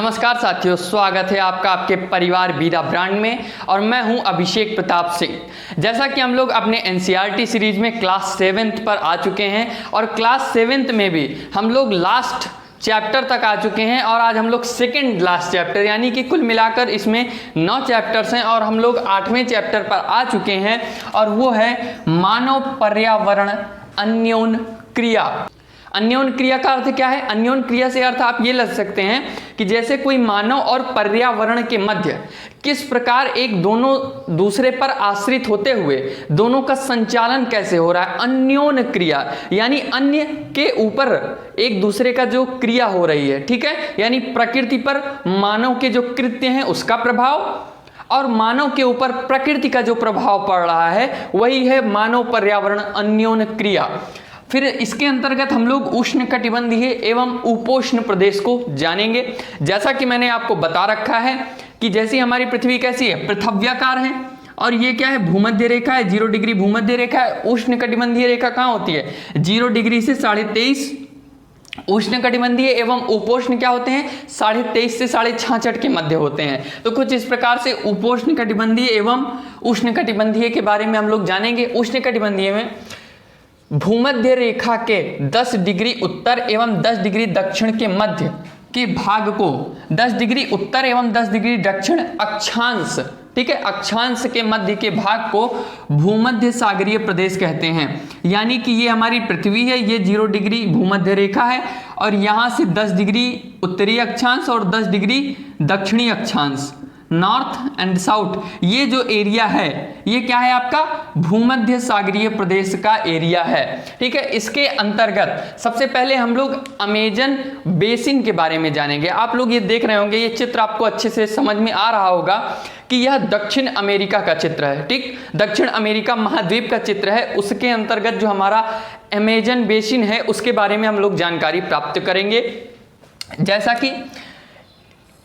नमस्कार साथियों, स्वागत है आपका आपके परिवार बीरा ब्रांड में और मैं हूं अभिषेक प्रताप सिंह। जैसा कि हम लोग अपने एनसीईआरटी सीरीज में क्लास 7th पर आ चुके हैं और क्लास 7th में भी हम लोग लास्ट चैप्टर तक आ चुके हैं और आज हम लोग सेकेंड लास्ट चैप्टर यानी कि कुल मिलाकर इसमें 9 चैप्टर्स हैं और हम लोग 8वें चैप्टर पर आ चुके हैं और वो है मानव पर्यावरण अन्योन क्रिया। अन्योन क्रिया का अर्थ क्या है? अन्योन क्रिया से अर्थ आप ये लग सकते हैं कि जैसे कोई मानव और पर्यावरण के मध्य किस प्रकार एक दोनों दूसरे पर आश्रित होते हुए दोनों का संचालन कैसे हो रहा है। अन्योन क्रिया यानी अन्य के ऊपर एक दूसरे का जो क्रिया हो रही है, ठीक है, यानी प्रकृति पर मानव के जो कृत्य हैं उसका प्रभाव और मानव के ऊपर प्रकृति का जो प्रभाव पड़ रहा है वही है मानव पर्यावरण अन्योन क्रिया। फिर इसके अंतर्गत हम लोग उष्णकटिबंधीय एवं उपोष्ण प्रदेश को जानेंगे। जैसा कि मैंने आपको बता रखा है कि जैसी हमारी पृथ्वी कैसी है, पृथव्याकार है और ये क्या है, भूमध्य रेखा है, 0 डिग्री भूमध्य रेखा है। उष्णकटिबंधीय रेखा कहाँ होती है? 0 डिग्री से 23.5। उष्णकटिबंधीय एवं उपोष्ण क्या होते हैं? 23.5 से 66.5 के मध्य होते हैं। तो कुछ इस प्रकार से उपोष्णकटिबंधीय एवं उष्णकटिबंधीय के बारे में हम लोग जानेंगे। उष्णकटिबंधीय में भूमध्य रेखा के 10 डिग्री उत्तर एवं 10 डिग्री दक्षिण के मध्य के भाग को 10 डिग्री उत्तर एवं 10 डिग्री दक्षिण अक्षांश, ठीक है, अक्षांश के मध्य के भाग को भूमध्य सागरीय प्रदेश कहते हैं। यानी कि ये हमारी पृथ्वी है, ये 0 डिग्री भूमध्य रेखा है और यहाँ से 10 डिग्री उत्तरी अक्षांश और 10 डिग्री दक्षिणी अक्षांश, नॉर्थ एंड साउथ, ये जो एरिया है ये क्या है आपका? भूमध्य सागरीय प्रदेश का एरिया है, ठीक है। इसके अंतर्गत सबसे पहले हम लोग अमेजन बेसिन के बारे में जानेंगे। आप लोग ये देख रहे होंगे, ये चित्र आपको अच्छे से समझ में आ रहा होगा कि यह दक्षिण अमेरिका का चित्र है, ठीक, दक्षिण अमेरिका महाद्वीप का चित्र है। उसके अंतर्गत जो हमारा अमेजन बेसिन है उसके बारे में हम लोग जानकारी प्राप्त करेंगे। जैसा कि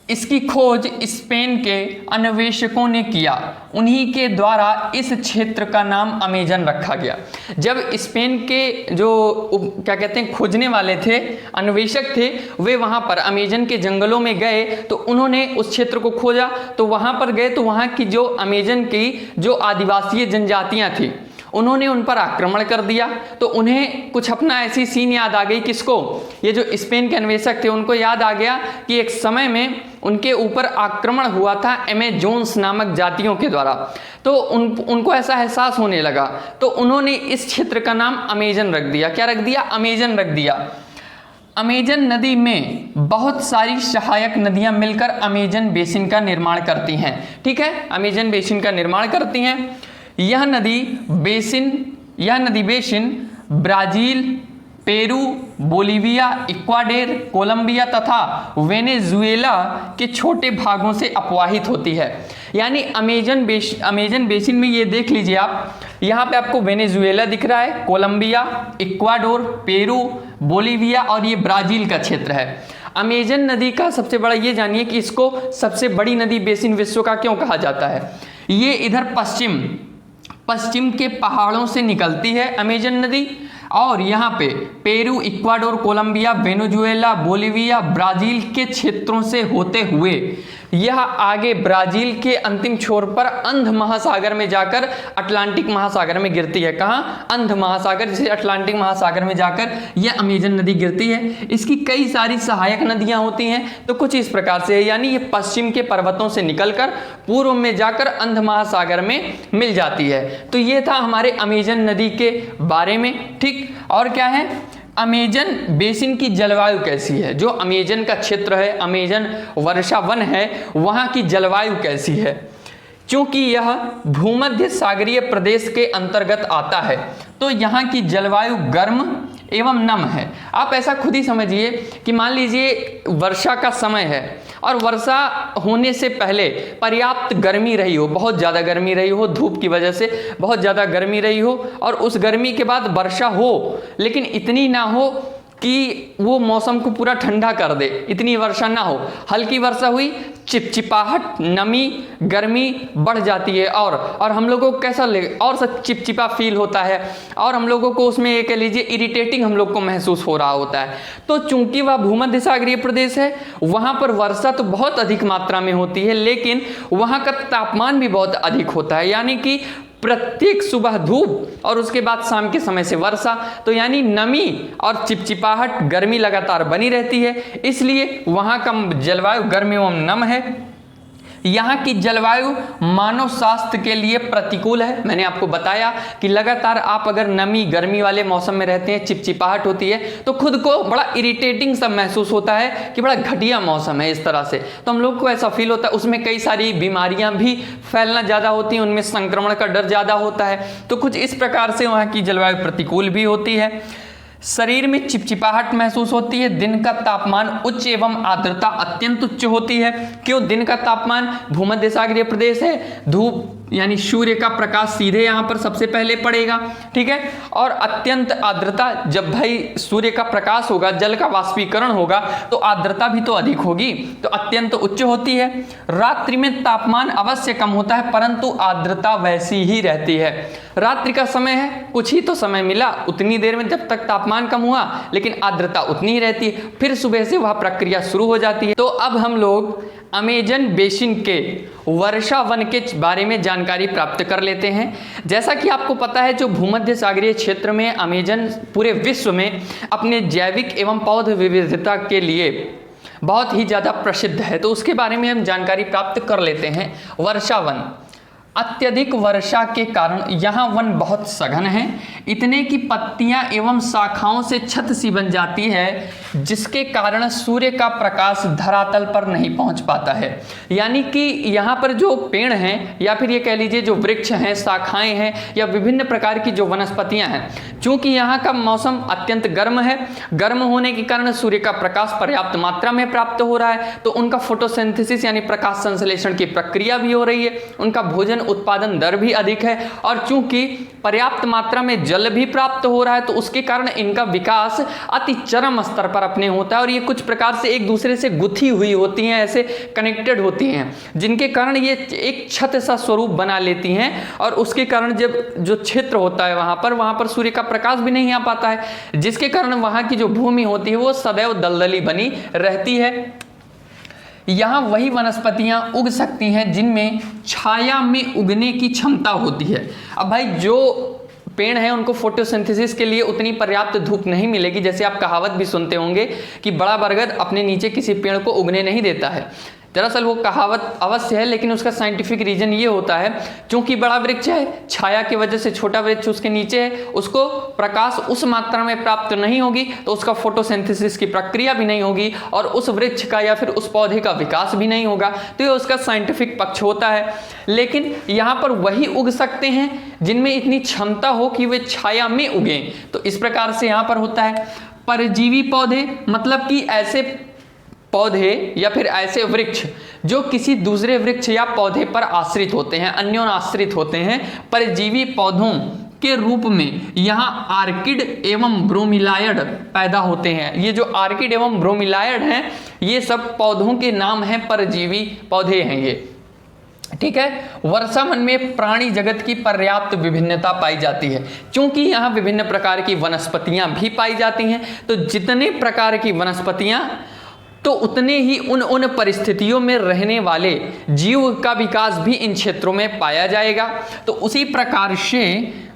इसकी खोज स्पेन के अन्वेषकों ने किया, उन्हीं के द्वारा इस क्षेत्र का नाम अमेजन रखा गया। जब स्पेन के जो क्या कहते हैं खोजने वाले थे, अन्वेषक थे, वे वहाँ पर अमेजन के जंगलों में गए तो उन्होंने उस क्षेत्र को खोजा। तो वहाँ पर गए तो वहाँ की जो अमेजन की जो आदिवासी जनजातियाँ थी उन्होंने उन पर आक्रमण कर दिया। तो उन्हें कुछ अपना ऐसी सीन याद आ गई। किसको? ये जो स्पेन के अन्वेषक थे उनको याद आ गया कि एक समय में उनके ऊपर आक्रमण हुआ था अमेजोन्स नामक जातियों के द्वारा। तो उनको ऐसा एहसास होने लगा तो उन्होंने इस क्षेत्र का नाम अमेजन रख दिया। क्या रख दिया? अमेजन रख दिया। अमेजन नदी में बहुत सारी सहायक नदियां मिलकर अमेजन बेसिन का निर्माण करती हैं, ठीक है, अमेजन बेसिन का निर्माण करती हैं। यह नदी basin Brazil, Peru, Bolivia, Ecuador, Colombia तथा वेनेजुएला के छोटे भागों से अपवाहित होती है। यानी अमेजन बेसिन में ये देख लीजिए आप, यहाँ पे आपको वेनेजुएला दिख रहा है, कोलंबिया, इक्वाडोर, पेरू, बोलीविया और ये ब्राजील का क्षेत्र है। अमेजन नदी का सबसे बड़ा ये जानिए कि इसको सबसे बड़ी नदी बेसिन विश्व का क्यों कहा जाता है। ये इधर पश्चिम के पहाड़ों से निकलती है अमेजन नदी और यहाँ पे Peru, Ecuador, Colombia, Venezuela, Bolivia, Brazil के क्षेत्रों से होते हुए यह आगे ब्राजील के अंतिम छोर पर अंध महासागर में जाकर अटलांटिक महासागर में गिरती है। कहाँ? अंध महासागर, जिसे अटलांटिक महासागर में जाकर यह अमेजन नदी गिरती है। इसकी कई सारी सहायक नदियां होती हैं। तो कुछ इस प्रकार से है, यानी ये पश्चिम के पर्वतों से निकलकर पूर्व में जाकर अंध महासागर में मिल जाती है। तो ये था हमारे अमेजन नदी के बारे में, ठीक। और क्या है? अमेजन बेसिन की जलवायु कैसी है? जो अमेजन का क्षेत्र है, अमेजन वर्षा वन है, वहाँ की जलवायु कैसी है? क्योंकि यह भूमध्य सागरीय प्रदेश के अंतर्गत आता है तो यहाँ की जलवायु गर्म एवं नम है। आप ऐसा खुद ही समझिए कि मान लीजिए वर्षा का समय है और वर्षा होने से पहले पर्याप्त गर्मी रही हो, बहुत ज़्यादा गर्मी रही हो, धूप की वजह से बहुत ज़्यादा गर्मी रही हो और उस गर्मी के बाद वर्षा हो लेकिन इतनी ना हो कि वो मौसम को पूरा ठंडा कर दे, इतनी वर्षा ना हो। हल्की वर्षा हुई, चिपचिपाहट, नमी, गर्मी बढ़ जाती है और हम लोगों को कैसा लगे, और सब चिपचिपा फील होता है और हम लोगों को उसमें ये कह लीजिए इरिटेटिंग हम लोग को महसूस हो रहा होता है। तो चूंकि वह भूमध्य सागरीय प्रदेश है, वहाँ पर वर्षा तो बहुत अधिक मात्रा में होती है, लेकिन वहाँ का तापमान भी बहुत अधिक होता है, यानी कि प्रत्येक सुबह धूप और उसके बाद शाम के समय से वर्षा, तो यानी नमी और चिपचिपाहट, गर्मी लगातार बनी रहती है। इसलिए वहाँ का जलवायु गर्म एवं नम है। यहाँ की जलवायु मानव स्वास्थ्य के लिए प्रतिकूल है। मैंने आपको बताया कि लगातार आप अगर नमी गर्मी वाले मौसम में रहते हैं, चिपचिपाहट होती है, तो खुद को बड़ा इरिटेटिंग सा महसूस होता है कि बड़ा घटिया मौसम है इस तरह से, तो हम लोग को ऐसा फील होता है। उसमें कई सारी बीमारियां भी फैलना ज़्यादा होती हैं, उनमें संक्रमण का डर ज़्यादा होता है। तो कुछ इस प्रकार से वहाँ की जलवायु प्रतिकूल भी होती है। शरीर में चिपचिपाहट महसूस होती है। दिन का तापमान उच्च एवं आर्द्रता अत्यंत उच्च होती है। क्यों? दिन का तापमान, भूमध्य सागरीय प्रदेश है, धूप यानी सूर्य का प्रकाश सीधे यहाँ पर सबसे पहले पड़ेगा, ठीक है। और अत्यंत आर्द्रता, जब भाई सूर्य का प्रकाश होगा, जल का वाष्पीकरण होगा, तो आर्द्रता भी तो अधिक होगी, तो अत्यंत उच्च होती है। रात्रि में तापमान अवश्य कम होता है, परंतु आर्द्रता वैसी ही रहती है। रात्रि का समय है, कुछ ही तो समय मिला, उतनी देर में जब तक तापमान कम हुआ, लेकिन आर्द्रता उतनी ही रहती है। फिर सुबह से वह प्रक्रिया शुरू हो जाती है। तो अब हम लोग अमेजन बेसिन के वर्षा वन के बारे में जानकारी प्राप्त कर लेते हैं। जैसा कि आपको पता है, जो भूमध्य सागरीय क्षेत्र में अमेजन पूरे विश्व में अपने जैविक एवं पौध विविधता के लिए बहुत ही ज़्यादा प्रसिद्ध है, तो उसके बारे में हम जानकारी प्राप्त कर लेते हैं। वर्षा वन, अत्यधिक वर्षा के कारण यहाँ वन बहुत सघन है, इतने की पत्तियाँ एवं शाखाओं से छत सी बन जाती है, जिसके कारण सूर्य का प्रकाश धरातल पर नहीं पहुँच पाता है। यानी कि यहाँ पर जो पेड़ हैं या फिर ये कह लीजिए जो वृक्ष हैं, शाखाएं हैं या विभिन्न प्रकार की जो वनस्पतियाँ हैं, चूँकि यहाँ का मौसम अत्यंत गर्म है, गर्म होने के कारण सूर्य का प्रकाश पर्याप्त मात्रा में प्राप्त हो रहा है, तो उनका फोटोसिंथेसिस यानी प्रकाश संश्लेषण की प्रक्रिया भी हो रही है, उनका भोजन उत्पादन दर भी अधिक है, और चूंकि पर्याप्त मात्रा में जल भी प्राप्त हो रहा है, तो उसके कारण इनका विकास अति चरम स्तर पर अपने होता है। और ये कुछ प्रकार से एक दूसरे से गुथी हुई होती हैं, ऐसे कनेक्टेड होती हैं, जिनके कारण ये एक छत सा स्वरूप बना लेती हैं, और उसके कारण जब जो क्षेत्र होता है वहाँ पर सूर्य का प्रकाश भी नहीं आ पाता है, जिसके कारण वहाँ की जो भूमि होती है वो सदैव दलदली बनी रहती है। यहाँ वही वनस्पतियाँ उग सकती हैं जिनमें छाया में उगने की क्षमता होती है। अब भाई जो पेड़ हैं उनको फोटोसिंथेसिस के लिए उतनी पर्याप्त धूप नहीं मिलेगी, जैसे आप कहावत भी सुनते होंगे कि बड़ा बरगद अपने नीचे किसी पेड़ को उगने नहीं देता है। दरअसल वो कहावत अवश्य है, लेकिन उसका साइंटिफिक रीजन ये होता है, क्योंकि बड़ा वृक्ष है, छाया की वजह से छोटा वृक्ष उसके नीचे है, उसको प्रकाश उस मात्रा में प्राप्त नहीं होगी, तो उसका फोटोसिंथेसिस की प्रक्रिया भी नहीं होगी और उस वृक्ष का या फिर उस पौधे का विकास भी नहीं होगा। तो ये उसका साइंटिफिक पक्ष होता है। लेकिन यहाँ पर वही उग सकते हैं जिनमें इतनी क्षमता हो कि वे छाया में उगें, तो इस प्रकार से यहाँ पर होता है। परजीवी पौधे, मतलब कि ऐसे पौधे या फिर ऐसे वृक्ष जो किसी दूसरे वृक्ष या पौधे पर आश्रित होते हैं, अन्योन्याश्रित होते हैं, परजीवी पौधों के रूप में यहाँ आर्किड एवं ब्रोमिलायड पैदा होते हैं। ये जो आर्किड एवं ब्रोमिलायड हैं, ये सब पौधों के नाम हैं, परजीवी पौधे हैं ये, ठीक है। वर्षा वन में प्राणी जगत की पर्याप्त विभिन्नता पाई जाती है, क्योंकि यहाँ विभिन्न प्रकार की वनस्पतियाँ भी पाई जाती हैं। तो जितने प्रकार की वनस्पतियाँ, तो उतने ही उन परिस्थितियों में रहने वाले जीव का विकास भी इन क्षेत्रों में पाया जाएगा। तो उसी प्रकार से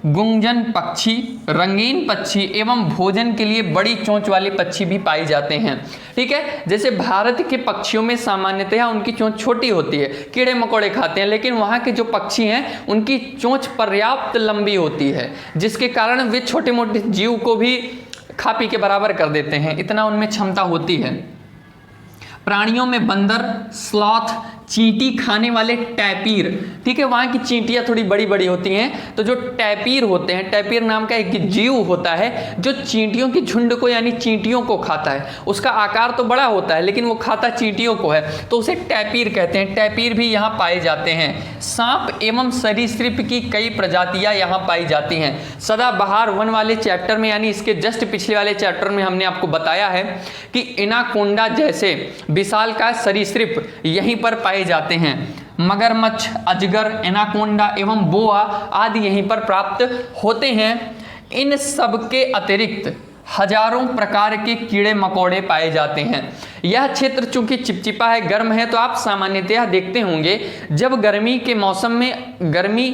गुंजन पक्षी, रंगीन पक्षी एवं भोजन के लिए बड़ी चोंच वाले पक्षी भी पाए जाते हैं, ठीक है। जैसे भारत के पक्षियों में सामान्यतः उनकी चोंच छोटी होती है, कीड़े मकोड़े खाते हैं, लेकिन वहाँ के जो पक्षी हैं उनकी चोंच पर्याप्त लंबी होती है, जिसके कारण वे छोटे मोटे जीव को भी खा पी के बराबर कर देते हैं, इतना उनमें क्षमता होती है। प्राणियों में बंदर, स्लॉथ, चींटी खाने वाले टैपीर, ठीक है, वहाँ की चींटियाँ थोड़ी बड़ी बड़ी होती हैं, तो जो टैपीर होते हैं, टैपीर नाम का एक जीव होता है जो चींटियों की झुंड को यानी चींटियों को खाता है। उसका आकार तो बड़ा होता है लेकिन वो खाता चींटियों को है, तो उसे टैपीर कहते हैं। टैपीर भी यहाँ पाए जाते हैं। सांप एवं सरीसृप की कई प्रजातियाँ यहाँ पाई जाती हैं। सदाबहार वन वाले चैप्टर में यानी इसके जस्ट पिछले वाले चैप्टर में हमने आपको बताया है कि एनाकोंडा जैसे विशालकाय सरीसृप यहीं पर पाए जाते हैं। मगरमच्छ, अजगर, एनाकोंडा एवं बोआ आदि यहीं पर प्राप्त होते हैं। इन सब के अतिरिक्त हजारों प्रकार के कीड़े मकोड़े पाए जाते हैं। यह क्षेत्र चूंकि चिपचिपा है, गर्म है, तो आप सामान्यतः देखते होंगे जब गर्मी के मौसम में गर्मी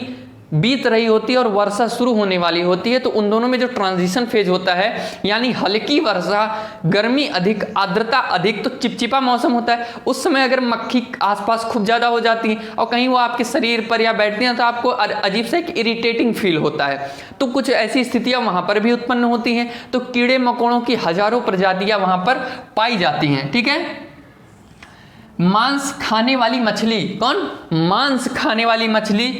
बीत रही होती है और वर्षा शुरू होने वाली होती है, तो उन दोनों में जो ट्रांजिशन फेज होता है यानी हल्की वर्षा, गर्मी अधिक, आर्द्रता अधिक, तो चिपचिपा मौसम होता है। उस समय अगर मक्खी आसपास खूब ज़्यादा हो जाती है और कहीं वो आपके शरीर पर या बैठती हैं तो आपको अजीब सा एक इरिटेटिंग फील होता है। तो कुछ ऐसी स्थितियाँ वहाँ पर भी उत्पन्न होती हैं। तो कीड़े मकोड़ों की हजारों प्रजातियाँ वहाँ पर पाई जाती हैं। ठीक है। मांस खाने वाली मछली, कौन? मांस खाने वाली मछली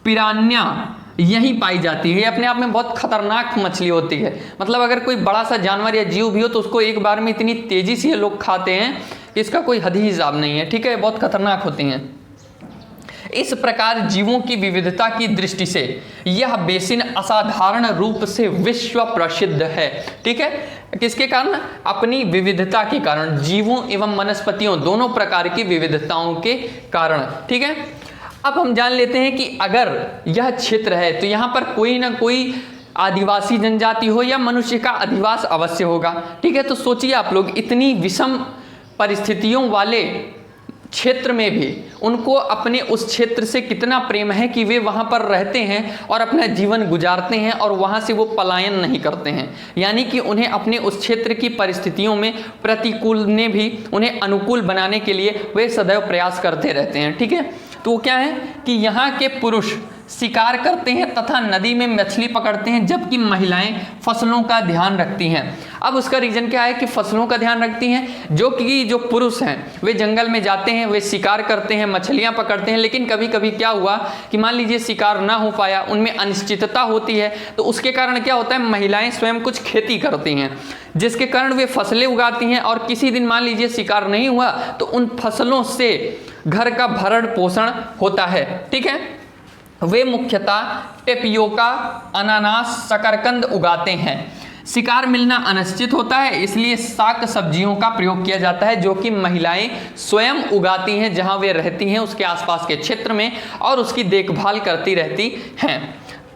पिरान्या यहीं पाई जाती है। ये अपने आप में बहुत खतरनाक मछली होती है। मतलब अगर कोई बड़ा सा जानवर या जीव भी हो तो उसको एक बार में इतनी तेजी से ये लोग खाते हैं कि इसका कोई हद ही हिसाब नहीं है। ठीक है, बहुत खतरनाक होती हैं। इस प्रकार जीवों की विविधता की दृष्टि से यह बेसिन असाधारण रूप से विश्व प्रसिद्ध है। ठीक है, किसके कारण? अपनी विविधता के कारण, जीवों एवं वनस्पतियों दोनों प्रकार की विविधताओं के कारण। ठीक है, अब हम जान लेते हैं कि अगर यह क्षेत्र है तो यहाँ पर कोई ना कोई आदिवासी जनजाति हो या मनुष्य का अधिवास अवश्य होगा। ठीक है, तो सोचिए आप लोग, इतनी विषम परिस्थितियों वाले क्षेत्र में भी उनको अपने उस क्षेत्र से कितना प्रेम है कि वे वहाँ पर रहते हैं और अपना जीवन गुजारते हैं और वहाँ से वो पलायन नहीं करते हैं। यानी कि उन्हें अपने उस क्षेत्र की परिस्थितियों में प्रतिकूल ने भी उन्हें अनुकूल बनाने के लिए वे सदैव प्रयास करते रहते हैं। ठीक है, तो वो क्या है कि यहाँ के पुरुष शिकार करते हैं तथा नदी में मछली पकड़ते हैं, जबकि महिलाएं फसलों का ध्यान रखती हैं। अब उसका रीज़न क्या है कि फसलों का ध्यान रखती हैं? जो पुरुष हैं वे जंगल में जाते हैं, वे शिकार करते हैं, मछलियां पकड़ते हैं, लेकिन कभी कभी क्या हुआ कि मान लीजिए शिकार ना हो पाया, उनमें अनिश्चितता होती है, तो उसके कारण क्या होता है, महिलाएं स्वयं कुछ खेती करती हैं जिसके कारण वे फसलें उगाती हैं और किसी दिन मान लीजिए शिकार नहीं हुआ तो उन फसलों से घर का भरण पोषण होता है। ठीक है, वे मुख्यतः टेपियोका, अनानास, शकरकंद उगाते हैं। शिकार मिलना अनिश्चित होता है, इसलिए शाक सब्जियों का प्रयोग किया जाता है जो कि महिलाएं स्वयं उगाती हैं जहां वे रहती हैं उसके आसपास के क्षेत्र में और उसकी देखभाल करती रहती हैं।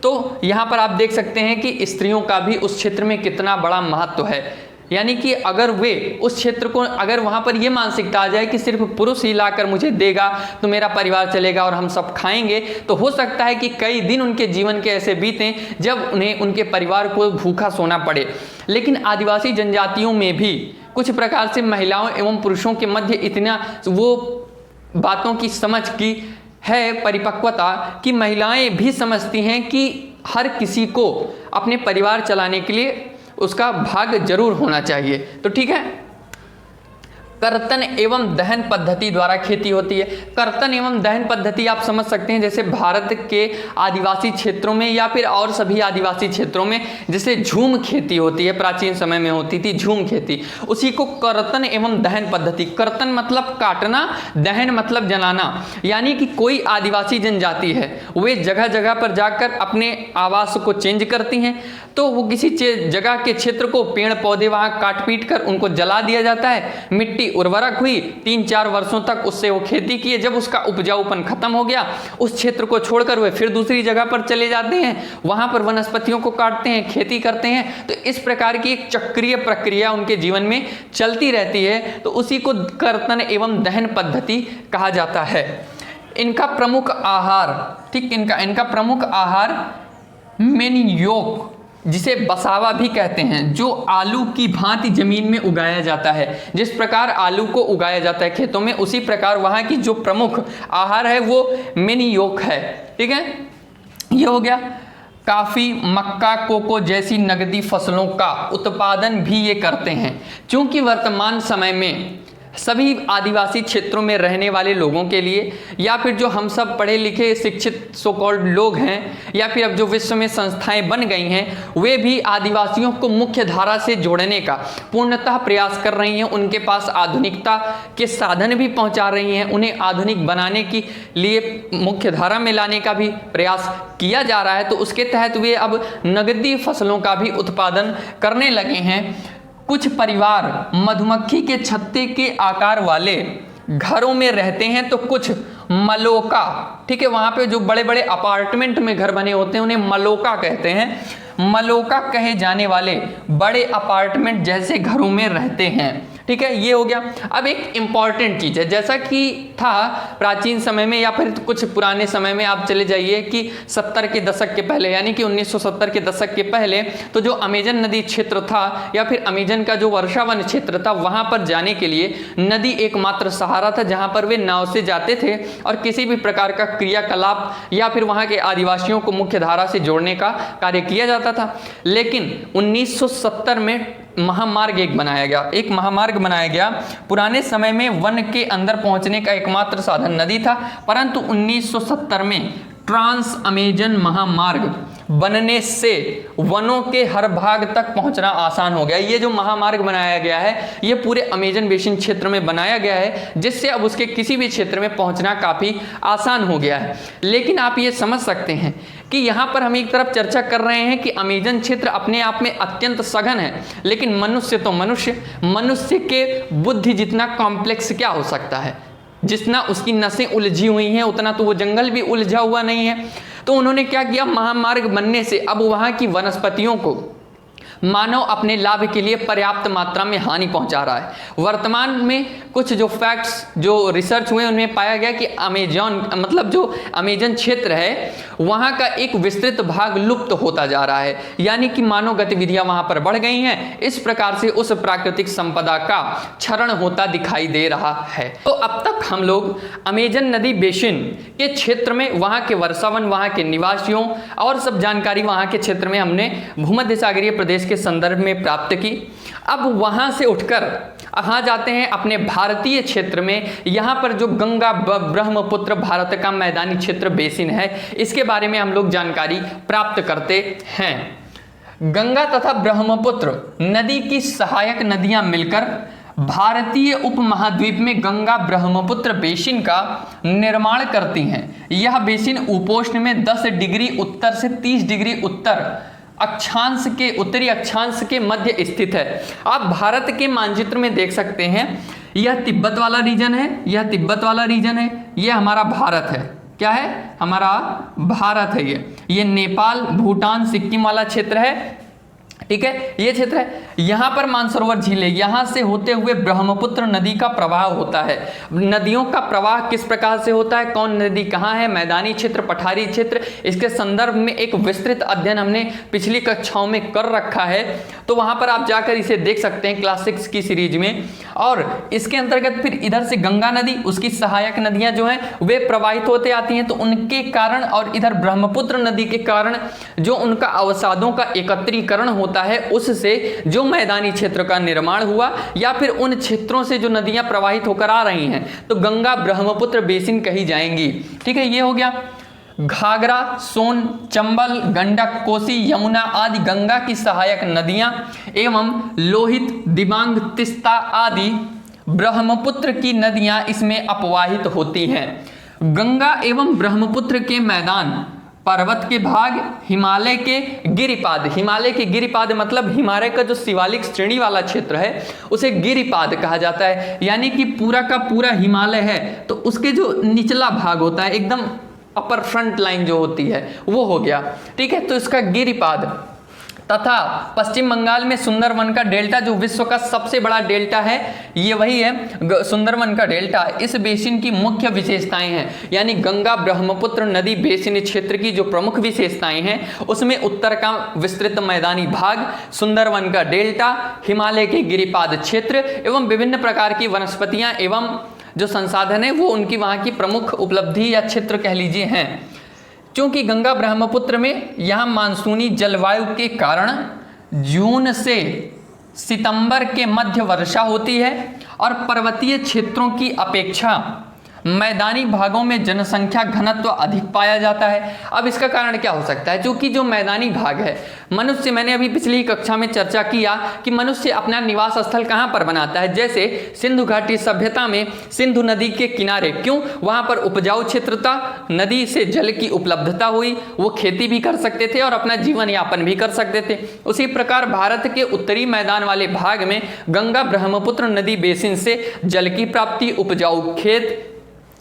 तो यहाँ पर आप देख सकते हैं कि स्त्रियों का भी उस क्षेत्र में कितना बड़ा महत्व है। यानी कि अगर वे उस क्षेत्र को, अगर वहाँ पर ये मानसिकता आ जाए कि सिर्फ पुरुष ही लाकर मुझे देगा तो मेरा परिवार चलेगा और हम सब खाएंगे, तो हो सकता है कि कई दिन उनके जीवन के ऐसे बीतें जब उन्हें उनके परिवार को भूखा सोना पड़े। लेकिन आदिवासी जनजातियों में भी कुछ प्रकार से महिलाओं एवं पुरुषों के मध्य इतना वो बातों की समझ की है परिपक्वता कि महिलाएं भी समझती हैं कि हर किसी को अपने परिवार चलाने के लिए उसका भाग जरूर होना चाहिए। तो ठीक है, कर्तन एवं दहन पद्धति द्वारा खेती होती है। कर्तन एवं दहन पद्धति आप समझ सकते हैं जैसे भारत के आदिवासी क्षेत्रों में या फिर और सभी आदिवासी क्षेत्रों में जैसे झूम खेती होती है, प्राचीन समय में होती थी झूम खेती, उसी को कर्तन एवं दहन पद्धति। कर्तन मतलब काटना, दहन मतलब जलाना। यानी कि कोई आदिवासी जनजाति है वे जगह जगह पर जाकर अपने आवास को चेंज करती हैं, तो वो किसी जगह के क्षेत्र को पेड़ पौधे वहाँ काट पीट कर उनको जला दिया जाता है, मिट्टी उर्वरक हुई, 3-4 वर्षों तक उससे वो खेती किए, जब उसका उपजाऊपन खत्म हो गया उस क्षेत्र को छोड़कर वे फिर दूसरी जगह पर चले जाते हैं, वहां पर वनस्पतियों को काटते हैं, खेती करते हैं। तो इस प्रकार की एक चक्रीय प्रक्रिया उनके जीवन में चलती रहती है, तो उसी को कर्तन एवं दहन पद्धति कहा जाता है। इनका प्रमुख आहार, ठीक, इनका प्रमुख आहार मेनियोक जिसे बसावा भी कहते हैं, जो आलू की भांति जमीन में उगाया जाता है। जिस प्रकार आलू को उगाया जाता है खेतों में, उसी प्रकार वहाँ की जो प्रमुख आहार है वो मेनियोक है। ठीक है, ये हो गया। काफ़ी, मक्का, कोको जैसी नगदी फसलों का उत्पादन भी ये करते हैं। क्योंकि वर्तमान समय में सभी आदिवासी क्षेत्रों में रहने वाले लोगों के लिए, या फिर जो हम सब पढ़े लिखे शिक्षित सो कॉल्ड लोग हैं, या फिर अब जो विश्व में संस्थाएं बन गई हैं, वे भी आदिवासियों को मुख्य धारा से जोड़ने का पूर्णतः प्रयास कर रही हैं। उनके पास आधुनिकता के साधन भी पहुंचा रही हैं, उन्हें आधुनिक बनाने के लिए मुख्य धारा में लाने का भी प्रयास किया जा रहा है। तो उसके तहत वे अब नगदी फसलों का भी उत्पादन करने लगे हैं। कुछ परिवार मधुमक्खी के छत्ते के आकार वाले घरों में रहते हैं, तो कुछ मलोका, ठीक है, वहां पे जो बड़े बड़े अपार्टमेंट में घर बने होते हैं उन्हें मलोका कहते हैं। मलोका कहे जाने वाले बड़े अपार्टमेंट जैसे घरों में रहते हैं, ठीक है, ये हो गया। अब एक इंपॉर्टेंट चीज है, जैसा कि था प्राचीन समय में या फिर कुछ पुराने समय में, आप चले जाइए कि 70 के दशक के पहले, यानी कि 1970 के दशक के पहले, तो जो अमेजन नदी क्षेत्र था या फिर अमेजन का जो वर्षावन क्षेत्र था, वहां पर जाने के लिए नदी एकमात्र सहारा था, जहां पर वे नाव से जाते थे और किसी भी प्रकार का क्रियाकलाप या फिर वहां के आदिवासियों को मुख्य धारा से जोड़ने का कार्य किया जाता था। लेकिन 1970 में महामार्ग एक महामार्ग बनाया गया। पुराने समय में वन के अंदर पहुंचने का एकमात्र साधन नदी था, परंतु 1970 में ट्रांस अमेजन महामार्ग बनने से वनों के हर भाग तक पहुंचना आसान हो गया। ये जो महामार्ग बनाया गया है, ये पूरे अमेजन बेसिन क्षेत्र में बनाया गया है, जिससे अब उसके किसी भी क्षेत्र में पहुंचना काफी आसान हो गया है। लेकिन आप ये समझ सकते हैं कि यहाँ पर हम एक तरफ चर्चा कर रहे हैं कि अमेजन क्षेत्र अपने आप में अत्यंत सघन है, लेकिन मनुष्य तो मनुष्य के बुद्धि जितना कॉम्प्लेक्स क्या हो सकता है, जितना उसकी नसें उलझी हुई हैं उतना तो वो जंगल भी उलझा हुआ नहीं है। तो उन्होंने क्या किया, महामार्ग बनने से अब वहां की वनस्पतियों को मानव अपने लाभ के लिए पर्याप्त मात्रा में हानि पहुंचा रहा है। वर्तमान में कुछ जो फैक्ट्स जो रिसर्च हुए उनमें पाया गया कि जो अमेजन क्षेत्र है वहां का एक विस्तृत भाग लुप्त होता जा रहा है, यानी कि मानव गतिविधियां वहां पर बढ़ गई हैं। इस प्रकार से उस प्राकृतिक संपदा का क्षरण होता दिखाई दे रहा है। तो अब तक हम लोग अमेजन नदी बेसिन के क्षेत्र में वहां के वर्षावन, वहां के निवासियों और सब जानकारी वहां के क्षेत्र में हमने भूमध्य सागरीय प्रदेश के संदर्भ में प्राप्त की। अब वहां से उठकर कहाँ जाते हैं, अपने भारतीय क्षेत्र में। यहाँ पर जो गंगा ब्रह्मपुत्र भारत का मैदानी क्षेत्र बेसिन है, इसके बारे में हम लोग जानकारी प्राप्त करते हैं। गंगा तथा ब्रह्मपुत्र नदी की सहायक नदियां मिलकर भारतीय उपमहाद्वीप में गंगा ब्रह्मपुत्र बेसिन का निर्माण करती हैं। यह बेसिन उपोष्ण में 10 डिग्री उत्तर से 30 डिग्री उत्तर अक्षांश के उत्तरी अक्षांश के मध्य स्थित है। आप भारत के मानचित्र में देख सकते हैं, यह तिब्बत वाला रीजन है, यह तिब्बत वाला रीजन है, यह हमारा भारत है। क्या है, हमारा भारत है। ये नेपाल, भूटान, सिक्किम वाला क्षेत्र है, ठीक है, ये क्षेत्र है। यहाँ पर मानसरोवर झील है, यहाँ से होते हुए ब्रह्मपुत्र नदी का प्रवाह होता है। नदियों का प्रवाह किस प्रकार से होता है, कौन नदी कहाँ है, मैदानी क्षेत्र, पठारी क्षेत्र, इसके संदर्भ में एक विस्तृत अध्ययन हमने पिछली कक्षाओं में कर रखा है। तो वहाँ पर आप जाकर इसे देख सकते हैं क्लास 6 की सीरीज में। और इसके अंतर्गत फिर इधर से गंगा नदी, उसकी सहायक नदियाँ जो हैं वे प्रवाहित होते आती हैं, तो उनके कारण और इधर ब्रह्मपुत्र नदी के कारण जो उनका अवसादों का एकत्रीकरण होता है, उससे जो मैदानी क्षेत्र का निर्माण हुआ या फिर उन क्षेत्रों से जो नदियां प्रवाहित होकर आ रही हैं, तो गंगा ब्रह्मपुत्र बेसिन कही जाएंगी। ठीक है, ये हो गया। घाघरा, सोन, चंबल, गंडक, कोसी, यमुना आदि गंगा की सहायक नदियां एवं लोहित, दिबांग, तिस्ता आदि ब्रह्मपुत्र की नदियां इसमें अपवाहित होती हैं। गंगा एवं ब्रह्मपुत्र के मैदान पर्वत के भाग, हिमालय के गिरिपाद मतलब हिमालय का जो शिवालिक श्रेणी वाला क्षेत्र है उसे गिरिपाद कहा जाता है। यानी कि पूरा का पूरा हिमालय है तो उसके जो निचला भाग होता है, एकदम अपर फ्रंट लाइन जो होती है वो हो गया। ठीक है, तो इसका गिरिपाद तथा पश्चिम बंगाल में सुंदरवन का डेल्टा जो विश्व का सबसे बड़ा डेल्टा है, ये वही है सुंदरवन का डेल्टा। इस बेसिन की मुख्य विशेषताएं हैं, यानी गंगा ब्रह्मपुत्र नदी बेसिन क्षेत्र की जो प्रमुख विशेषताएं हैं उसमें उत्तर का विस्तृत मैदानी भाग, सुंदरवन का डेल्टा, हिमालय के गिरिपाद क्षेत्र एवं विभिन्न प्रकार की वनस्पतियां एवं जो संसाधन है वो उनकी वहां की प्रमुख उपलब्धि या क्षेत्र कह लीजिए हैं। क्योंकि गंगा ब्रह्मपुत्र में यहाँ मानसूनी जलवायु के कारण जून से सितंबर के मध्य वर्षा होती है और पर्वतीय क्षेत्रों की अपेक्षा मैदानी भागों में जनसंख्या घनत्व अधिक पाया जाता है। अब इसका कारण क्या हो सकता है? क्योंकि जो मैदानी भाग है, मनुष्य, मैंने अभी पिछली कक्षा में चर्चा किया कि मनुष्य अपना निवास स्थल कहाँ पर बनाता है। जैसे सिंधु घाटी सभ्यता में सिंधु नदी के किनारे, क्यों? वहाँ पर उपजाऊ क्षेत्र था, नदी से जल की उपलब्धता हुई, वो खेती भी कर सकते थे और अपना जीवन यापन भी कर सकते थे। उसी प्रकार भारत के उत्तरी मैदान वाले भाग में गंगा ब्रह्मपुत्र नदी बेसिन से जल की प्राप्ति, उपजाऊ खेत,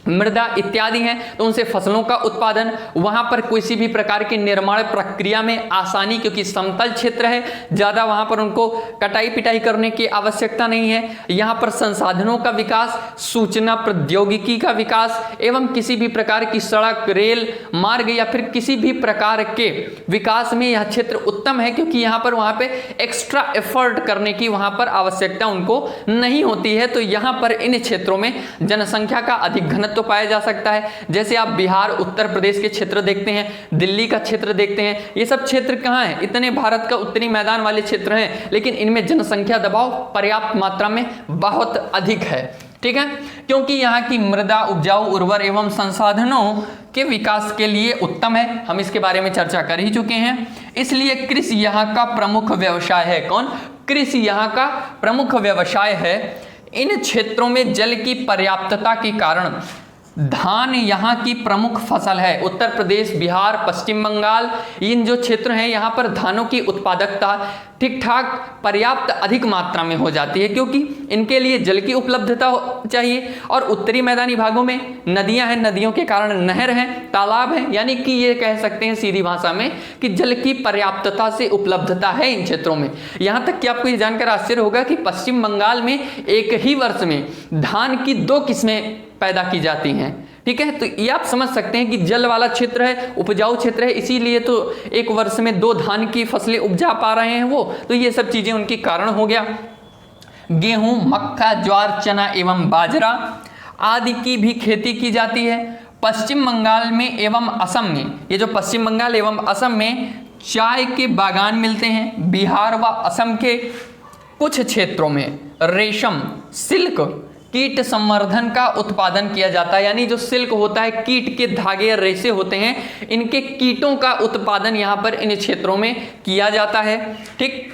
मृदा इत्यादि हैं, तो उनसे फसलों का उत्पादन, वहां पर किसी भी प्रकार की निर्माण प्रक्रिया में आसानी, क्योंकि समतल क्षेत्र है, ज्यादा वहां पर उनको कटाई पिटाई करने की आवश्यकता नहीं है। यहां पर संसाधनों का विकास, सूचना प्रौद्योगिकी का विकास एवं किसी भी प्रकार की सड़क, रेल मार्ग या फिर किसी भी प्रकार के विकास में यह क्षेत्र उत्तम है, क्योंकि यहाँ पर वहां पे एक्स्ट्रा एफर्ट करने की वहां पर आवश्यकता उनको नहीं होती है। तो यहाँ पर इन क्षेत्रों में जनसंख्या का अधिक घनत्व तो पाया जा सकता है। जैसे आप बिहार, उत्तर प्रदेश के क्षेत्र देखते हैं, दिल्ली का क्षेत्र देखते हैं, ये सब क्षेत्र कहाँ हैं? इतने भारत का उत्तरी मैदान वाले क्षेत्र हैं, लेकिन इनमें जनसंख्या दबाव पर्याप्त मात्रा में बहुत अधिक है। ठीक है, क्योंकि यहाँ की मृदा उपजाऊ, उर्वर एवं संसाधनों के विकास के लिए उत्तम है। हम इसके बारे में चर्चा कर ही चुके हैं। इसलिए कृषि यहाँ का प्रमुख व्यवसाय है। कौन? कृषि यहाँ का प्रमुख व्यवसाय है। इन क्षेत्रों में जल की पर्याप्तता के कारण धान यहाँ की प्रमुख फसल है। उत्तर प्रदेश, बिहार, पश्चिम बंगाल, इन जो क्षेत्र हैं यहाँ पर धानों की उत्पादकता ठीक ठाक पर्याप्त अधिक मात्रा में हो जाती है, क्योंकि इनके लिए जल की उपलब्धता चाहिए। और उत्तरी मैदानी भागों में नदियां हैं, नदियों के कारण नहर हैं, तालाब हैं, यानी कि ये कह सकते हैं सीधी भाषा में कि जल की पर्याप्तता से उपलब्धता है इन क्षेत्रों में। यहाँ तक कि आपको ये जानकर आश्चर्य होगा कि पश्चिम बंगाल में एक ही वर्ष में धान की 2 किस्में पैदा की जाती हैं। ठीक है, तो ये आप समझ सकते हैं कि जल वाला क्षेत्र है, उपजाऊ क्षेत्र है, इसीलिए तो एक वर्ष में 2 धान की फसलें उपजा पा रहे हैं वो। तो ये सब चीजें उनके कारण हो गया। गेहूं, मक्का, ज्वार, चना एवं बाजरा आदि की भी खेती की जाती है। पश्चिम बंगाल में एवं असम में, ये जो पश्चिम बंगाल एवं असम में चाय के बागान मिलते हैं। बिहार व असम के कुछ क्षेत्रों में रेशम, सिल्क, कीट संवर्धन का उत्पादन किया जाता है। यानी जो सिल्क होता है, कीट के धागे, रेशे होते हैं, इनके कीटों का उत्पादन यहाँ पर इन क्षेत्रों में किया जाता है। ठीक,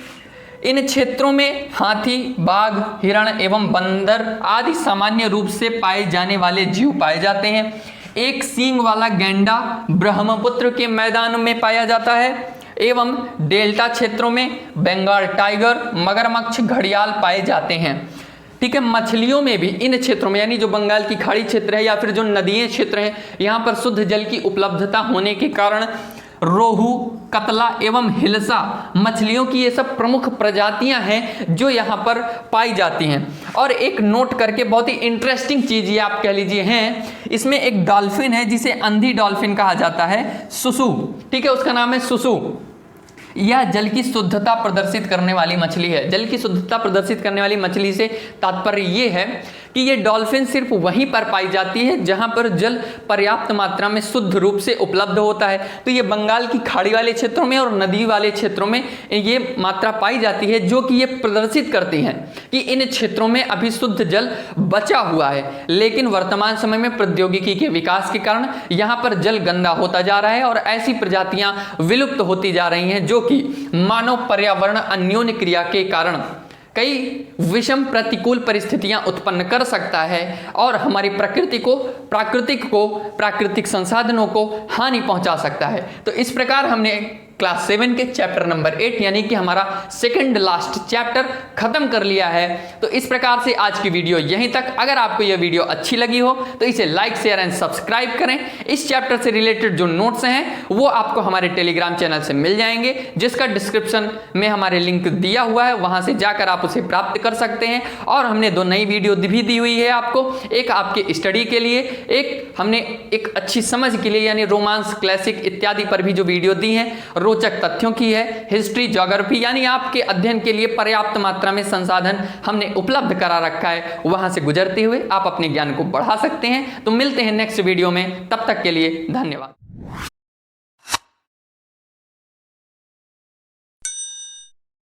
इन क्षेत्रों में हाथी, बाघ, हिरण एवं बंदर आदि सामान्य रूप से पाए जाने वाले जीव पाए जाते हैं। एक सींग वाला गैंडा ब्रह्मपुत्र के मैदान में पाया जाता है एवं डेल्टा क्षेत्रों में बंगाल टाइगर, मगरमच्छ, घड़ियाल पाए जाते हैं। ठीक है, मछलियों में भी इन क्षेत्रों में, यानी जो बंगाल की खाड़ी क्षेत्र है या फिर जो नदीय क्षेत्र है, यहाँ पर शुद्ध जल की उपलब्धता होने के कारण रोहू, कतला एवं हिल्सा मछलियों की ये सब प्रमुख प्रजातियां हैं जो यहाँ पर पाई जाती हैं। और एक नोट करके बहुत ही इंटरेस्टिंग चीज ये आप कह लीजिए हैं, इसमें एक डॉल्फिन है जिसे अंधी डॉल्फिन कहा जाता है, सुसु। ठीक है, उसका नाम है सुसु। यह जल की शुद्धता प्रदर्शित करने वाली मछली है। जल की शुद्धता प्रदर्शित करने वाली मछली से तात्पर्य ये है कि ये डॉल्फिन सिर्फ वहीं पर पाई जाती है जहां पर जल पर्याप्त मात्रा में शुद्ध रूप से उपलब्ध होता है। तो ये बंगाल की खाड़ी वाले क्षेत्रों में और नदी वाले क्षेत्रों में ये मात्रा पाई जाती है, जो कि ये प्रदर्शित करती हैं कि इन क्षेत्रों में अभी शुद्ध जल बचा हुआ है। लेकिन वर्तमान समय में प्रौद्योगिकी के विकास के कारण यहाँ पर जल गंदा होता जा रहा है और ऐसी प्रजातियां विलुप्त होती जा रही हैं, जो कि मानव पर्यावरण अन्योन्य क्रिया के कारण कई विषम प्रतिकूल परिस्थितियां उत्पन्न कर सकता है और हमारी प्राकृतिक संसाधनों को हानि पहुंचा सकता है। तो इस प्रकार हमने क्लास 7 के चैप्टर नंबर 8 यानी कि हमारा सेकंड लास्ट चैप्टर खत्म कर लिया है। तो इस प्रकार से आज की वीडियो यहीं तक। अगर आपको यह वीडियो अच्छी लगी हो तो इसे लाइक, शेयर एंड सब्सक्राइब करें। इस चैप्टर से रिलेटेड जो नोट्स हैं वो आपको हमारे टेलीग्राम चैनल से मिल जाएंगे, जिसका डिस्क्रिप्शन में हमारे लिंक दिया हुआ है, वहां से जाकर आप उसे प्राप्त कर सकते हैं। और हमने 2 नई वीडियो भी दी हुई है आपको, एक आपके स्टडी के लिए, एक हमने एक अच्छी समझ के लिए यानी रोमांस, क्लासिक इत्यादि पर भी जो वीडियो दी है, रोचक तथ्यों की है, हिस्ट्री, ज्योग्राफी यानी आपके अध्ययन के लिए पर्याप्त मात्रा में संसाधन हमने उपलब्ध करा रखा है। वहां से गुजरते हुए आप अपने ज्ञान को बढ़ा सकते हैं। तो मिलते हैं नेक्स्ट वीडियो में, तब तक के लिए धन्यवाद।